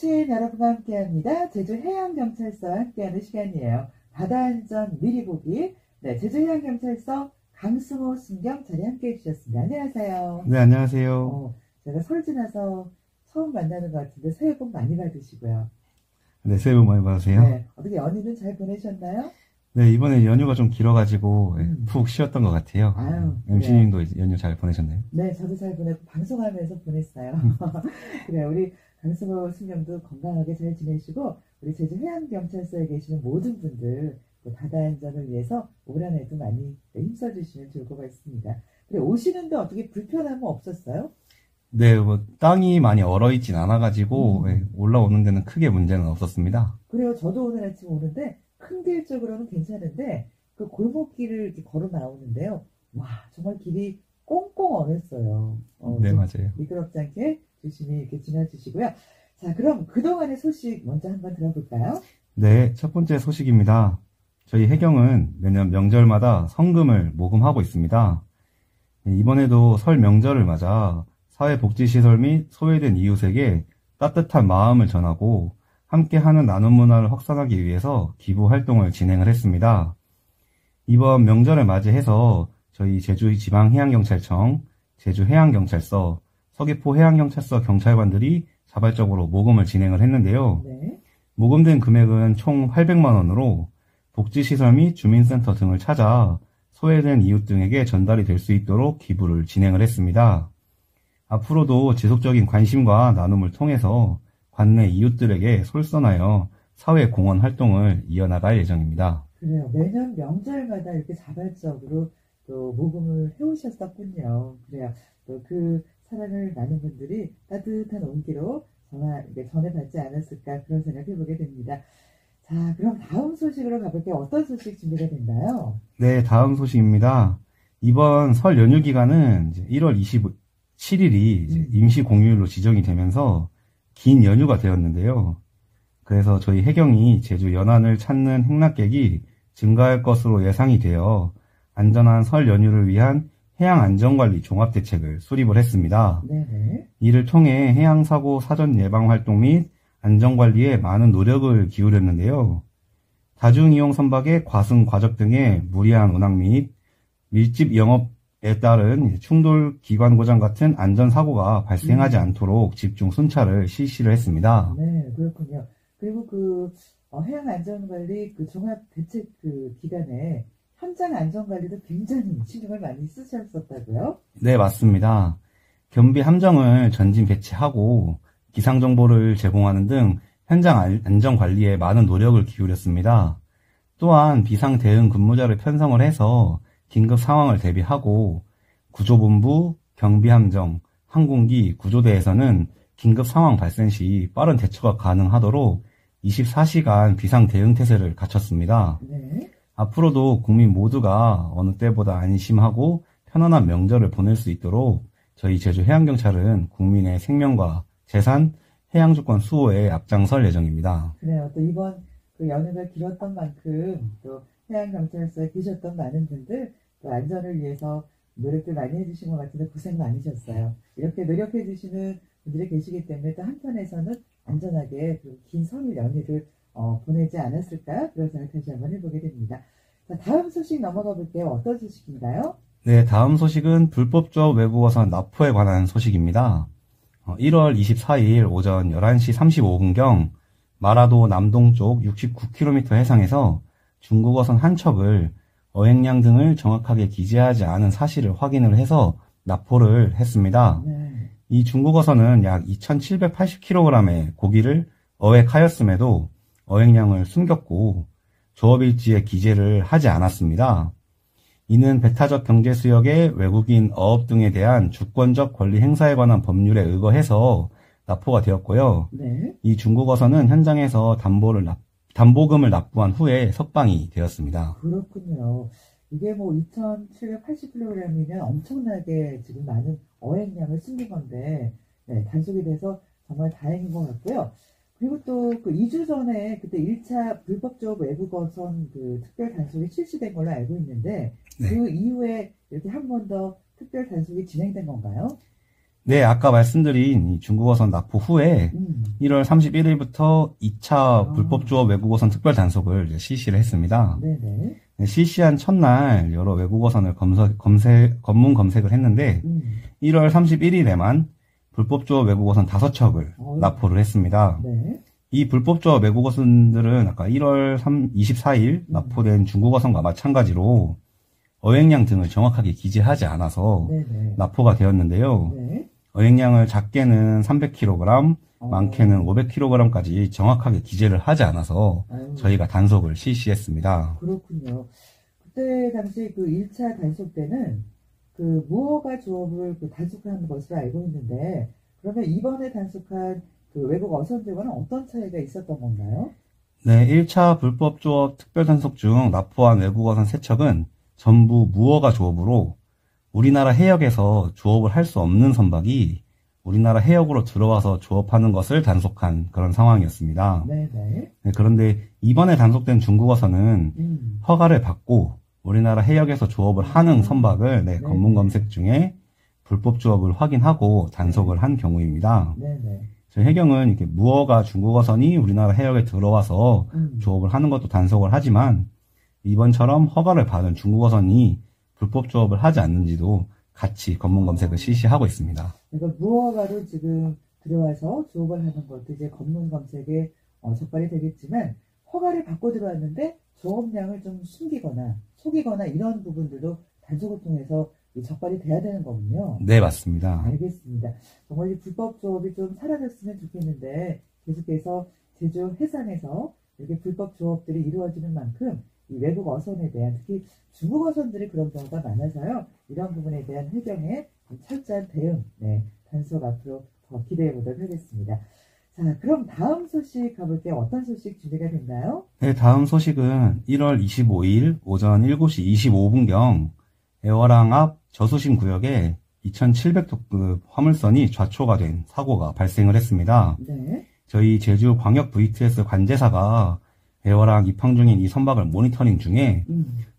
청취인 여러분과 함께합니다. 제주해양경찰서와 함께하는 시간이에요. 바다안전 미리 보기. 네, 제주해양경찰서 강승호 순경차리 함께해 주셨습니다. 안녕하세요. 네, 안녕하세요. 제가 설 지나서 처음 만나는 것 같은데 새해 복 많이 받으시고요. 네, 새해 복 많이 받으세요. 네, 어떻게 연휴는 잘 보내셨나요? 네, 이번에 연휴가 좀 길어가지고 푹 쉬었던 것 같아요. 아유, MC님도 연휴 잘 보내셨나요? 네, 저도 잘 보내고 방송하면서 보냈어요. 그래, 우리 강승호 순경도 건강하게 잘 지내시고 우리 제주해양경찰서에 계시는 모든 분들 바다안전을 위해서 올 한 해도 많이 힘써주시면 좋을 것 같습니다. 그래, 오시는데 어떻게 불편함은 없었어요? 네, 땅이 많이 얼어있진 않아가지고 올라오는 데는 크게 문제는 없었습니다. 그래요. 저도 오늘 아침 오는데 큰 길 쪽으로는 괜찮은데 그 골목길을 이렇게 걸어 나오는데요. 와, 정말 길이 꽁꽁 얼었어요. 네, 맞아요. 미끄럽지 않게 조심히 이렇게 지나주시고요. 자, 그럼 그동안의 소식 먼저 한번 들어볼까요? 네, 첫 번째 소식입니다. 저희 해경은 매년 명절마다 성금을 모금하고 있습니다. 이번에도 설 명절을 맞아 사회복지시설 및 소외된 이웃에게 따뜻한 마음을 전하고 함께하는 나눔 문화를 확산하기 위해서 기부 활동을 진행을 했습니다. 이번 명절을 맞이해서 저희 제주지방해양경찰청, 제주해양경찰서, 서귀포해양경찰서 경찰관들이 자발적으로 모금을 진행을 했는데요. 네. 모금된 금액은 총 800만 원으로 복지시설 및 주민센터 등을 찾아 소외된 이웃 등에게 전달이 될 수 있도록 기부를 진행을 했습니다. 앞으로도 지속적인 관심과 나눔을 통해서 관내 이웃들에게 솔선하여 사회 공헌 활동을 이어나갈 예정입니다. 그래요. 매년 명절마다 이렇게 자발적으로 또 모금을 해오셨었군요. 그래요. 또 그 사랑을 나눈 분들이 따뜻한 온기로 전해받지 않았을까 그런 생각을 해보게 됩니다. 자, 그럼 다음 소식으로 가볼게요. 어떤 소식 준비가 됐나요? 네, 다음 소식입니다. 이번 설 연휴 기간은 1월 27일이 임시 공휴일로 지정이 되면서 긴 연휴가 되었는데요. 그래서 저희 해경이 제주 연안을 찾는 행락객이 증가할 것으로 예상이 되어 안전한 설 연휴를 위한 해양안전관리 종합대책을 수립을 했습니다. 네네. 이를 통해 해양사고 사전 예방 활동 및 안전관리에 많은 노력을 기울였는데요. 다중이용 선박의 과승, 과적 등의 무리한 운항 및 밀집 영업에 따른 충돌, 기관 고장 같은 안전사고가 발생하지 않도록 집중 순찰을 실시를 했습니다. 네, 그렇군요. 그리고 해양안전관리 종합대책 기간에 현장 안전관리도 굉장히 신경을 많이 쓰셨었다고요? 네, 맞습니다. 겸비 함정을 전진 배치하고 기상정보를 제공하는 등 현장 안전관리에 많은 노력을 기울였습니다. 또한 비상대응 근무자를 편성을 해서 긴급 상황을 대비하고 구조본부, 경비함정, 항공기, 구조대에서는 긴급 상황 발생 시 빠른 대처가 가능하도록 24시간 비상대응태세를 갖췄습니다. 네. 앞으로도 국민 모두가 어느 때보다 안심하고 편안한 명절을 보낼 수 있도록 저희 제주해양경찰은 국민의 생명과 재산, 해양주권 수호에 앞장설 예정입니다. 그래요. 또 이번 연휴가 길었던 만큼 또 해양경찰서에 계셨던 많은 분들 또 안전을 위해서 노력들 많이 해주신 것 같은데 고생 많으셨어요. 이렇게 노력해 주시는 분들이 계시기 때문에 또 한편에서는 안전하게 긴 설을 연휴를 보내지 않았을까 그런 생각 다시 한번 해보게 됩니다. 자, 다음 소식 넘어가 볼게요. 어떤 소식인가요? 네, 다음 소식은 불법적 외국어선 납포에 관한 소식입니다. 1월 24일 오전 11시 35분경 마라도 남동쪽 69km 해상에서 중국어선 한 척을 어획량 등을 정확하게 기재하지 않은 사실을 확인을 해서 납포를 했습니다. 네. 이 중국어선은 약 2780kg의 고기를 어획하였음에도 어획량을 숨겼고 조업일지에 기재를 하지 않았습니다. 이는 배타적 경제 수역의 외국인 어업 등에 대한 주권적 권리 행사에 관한 법률에 의거해서 납포가 되었고요. 네. 이 중국어선은 현장에서 담보금을 납부한 후에 석방이 되었습니다. 그렇군요. 이게 2780kg이면 엄청나게 지금 많은 어획량을 숨긴 건데, 네, 단속이 돼서 정말 다행인 것 같고요. 그리고 또 2주 전에 그때 1차 불법적 외국어선 특별 단속이 실시된 걸로 알고 있는데, 네. 그 이후에 이렇게 한 번 더 특별 단속이 진행된 건가요? 네, 아까 말씀드린 이 중국어선 납포 후에 1월 31일부터 2차 불법 조업 외국어선 특별 단속을 이제 실시를 했습니다. 네네. 네, 실시한 첫날 여러 외국어선을 검문 검색을 했는데 1월 31일에만 불법 조업 외국어선 5척을 납포를 했습니다. 네. 이 불법 조업 외국어선들은 아까 1월 24일 납포된 중국어선과 마찬가지로 어획량 등을 정확하게 기재하지 않아서 네네. 납포가 되었는데요. 네. 어획량을 작게는 300kg, 많게는 500kg까지 정확하게 기재를 하지 않아서 아유, 저희가 단속을 실시했습니다. 그렇군요. 그때 당시 그 1차 단속 때는 그 무허가 조업을 그 단속하는 것으로 알고 있는데, 그러면 이번에 단속한 그 외국 어선들과는 어떤 차이가 있었던 건가요? 네, 1차 불법 조업 특별 단속 중 납포한 외국어선 3척은 전부 무허가 조업으로 우리나라 해역에서 조업을 할 수 없는 선박이 우리나라 해역으로 들어와서 조업하는 것을 단속한 그런 상황이었습니다. 네네. 네, 그런데 이번에 단속된 중국어선은 허가를 받고 우리나라 해역에서 조업을 하는 선박을 네네. 검문 검색 중에 불법 조업을 확인하고 단속을 한 경우입니다. 네네. 저희 해경은 이렇게 무허가 중국어선이 우리나라 해역에 들어와서 조업을 하는 것도 단속을 하지만 이번처럼 허가를 받은 중국어선이 불법 조업을 하지 않는지도 같이 검문 검색을 실시하고 있습니다. 그러니까 무허가로 지금 들어와서 조업을 하는 것도 이제 검문 검색에 적발이 되겠지만, 허가를 받고 들어왔는데 조업량을 좀 숨기거나 속이거나 이런 부분들도 단속을 통해서 이 적발이 돼야 되는 거군요. 네, 맞습니다. 알겠습니다. 정말 이 불법 조업이 좀 사라졌으면 좋겠는데, 계속해서 제주 해상에서 이렇게 불법 조업들이 이루어지는 만큼 이 외국 어선에 대한, 특히 중국 어선들이 그런 경우가 많아서요. 이런 부분에 대한 해경의 철저한 대응, 단속 앞으로 더 기대해 보도록 하겠습니다. 자, 그럼 다음 소식 가볼게요. 어떤 소식 준비가 됐나요? 네, 다음 소식은 1월 25일 오전 7시 25분경 애월항 앞 저수심 구역에 2700톤급 화물선이 좌초가 된 사고가 발생을 했습니다. 네. 저희 제주 광역 VTS 관제사가 애월항 입항 중인 이 선박을 모니터링 중에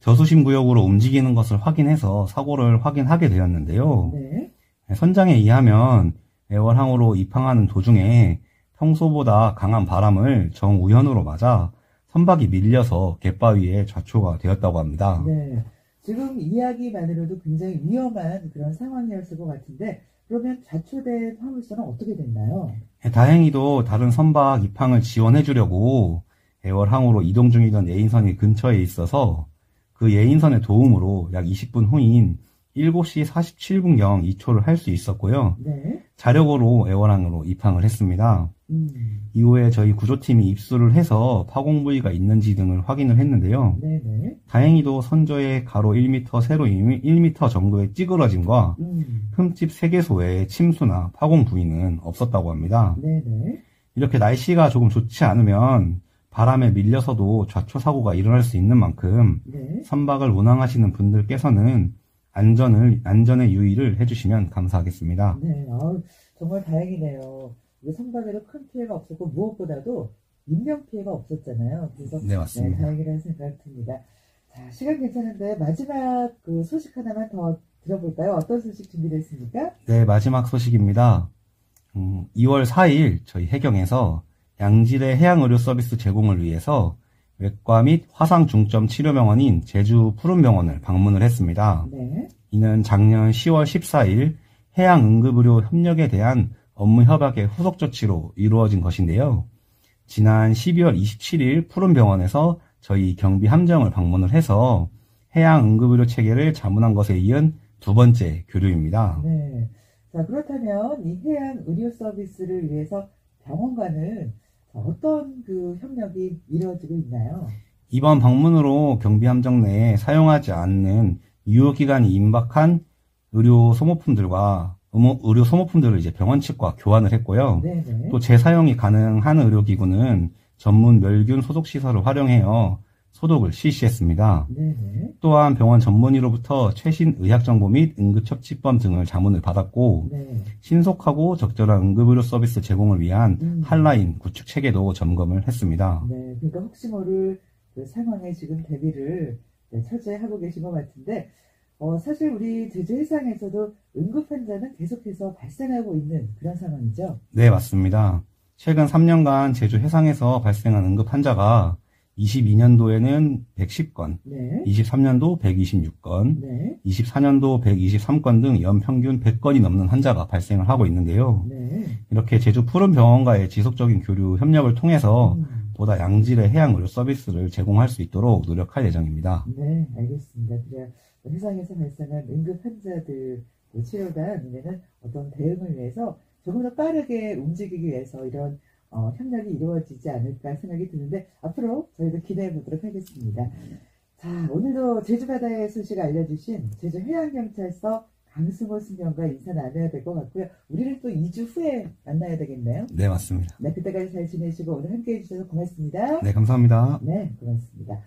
저수심 구역으로 움직이는 것을 확인해서 사고를 확인하게 되었는데요. 네. 선장에 의하면 애월항으로 입항하는 도중에 평소보다 강한 바람을 정우현으로 맞아 선박이 밀려서 갯바위에 좌초가 되었다고 합니다. 네. 지금 이야기만으로도 굉장히 위험한 그런 상황이었을 것 같은데, 그러면 좌초된 화물선은 어떻게 됐나요? 다행히도 다른 선박 입항을 지원해 주려고 애월항으로 이동 중이던 예인선이 근처에 있어서 그 예인선의 도움으로 약 20분 후인 7시 47분경 이초를 할 수 있었고요. 네. 자력으로 애월항으로 입항을 했습니다. 이후에 저희 구조팀이 입수를 해서 파공 부위가 있는지 등을 확인을 했는데요. 네네. 다행히도 선조의 가로 1m, 세로 1m 정도의 찌그러짐과 흠집 3개소의 침수나 파공 부위는 없었다고 합니다. 네네. 이렇게 날씨가 조금 좋지 않으면 바람에 밀려서도 좌초 사고가 일어날 수 있는 만큼 네. 선박을 운항하시는 분들께서는 안전의 유의를 해주시면 감사하겠습니다. 네. 정말 다행이네요. 이게 선박에도 큰 피해가 없었고, 무엇보다도 인명 피해가 없었잖아요. 그래서 네, 맞습니다. 다행이라는 생각이 듭니다. 자, 시간 괜찮은데 마지막 그 소식 하나만 더 들어볼까요? 어떤 소식 준비됐습니까? 네, 마지막 소식입니다. 2월 4일 저희 해경에서 양질의 해양의료 서비스 제공을 위해서 외과 및 화상 중점 치료병원인 제주 푸른병원을 방문을 했습니다. 네. 이는 작년 10월 14일 해양응급의료 협력에 대한 업무 협약의 후속 조치로 이루어진 것인데요. 지난 12월 27일 푸른병원에서 저희 경비 함정을 방문을 해서 해양응급의료 체계를 자문한 것에 이은 두 번째 교류입니다. 네. 자, 그렇다면 이 해양 의료 서비스를 위해서 병원과는 어떤 그 협력이 이루어지고 있나요? 이번 방문으로 경비함정 내에 사용하지 않는 유효기간이 임박한 의료 소모품들을 이제 병원 측과 교환을 했고요. 네네. 또 재사용이 가능한 의료기구는 전문 멸균 소독 시설을 활용하여 소독을 실시했습니다. 네네. 또한 병원 전문의로부터 최신 의학 정보 및 응급처치법 등을 자문을 받았고 네. 신속하고 적절한 응급의료 서비스 제공을 위한 핫라인 구축 체계도 점검을 했습니다. 네. 그러니까 혹시 모를 그 상황에 지금 대비를 철저히 하고 계신 것 같은데, 사실 우리 제주 해상에서도 응급 환자는 계속해서 발생하고 있는 그런 상황이죠. 네, 맞습니다. 최근 3년간 제주 해상에서 발생한 응급 환자가 22년도에는 110건, 네. 23년도 126건, 네. 24년도 123건 등 연평균 100건이 넘는 환자가 발생을 하고 있는데요. 네. 이렇게 제주 푸른병원과의 지속적인 교류, 협력을 통해서 음. 보다 양질의 해양 의료 서비스를 제공할 수 있도록 노력할 예정입니다. 네, 알겠습니다. 그래야 해상에서 발생한 응급 환자들 치료단에는 어떤 대응을 위해서 조금 더 빠르게 움직이기 위해서 이런 협력이 이루어지지 않을까 생각이 드는데 앞으로 저희도 기대해 보도록 하겠습니다. 자, 오늘도 제주 바다의 소식 알려주신 제주 해양경찰서 강승호 승무원과 인사 나눠야 될 것 같고요. 우리는 또 2주 후에 만나야 되겠네요. 네, 맞습니다. 네, 그때까지 잘 지내시고 오늘 함께해 주셔서 고맙습니다. 네, 감사합니다. 네, 고맙습니다.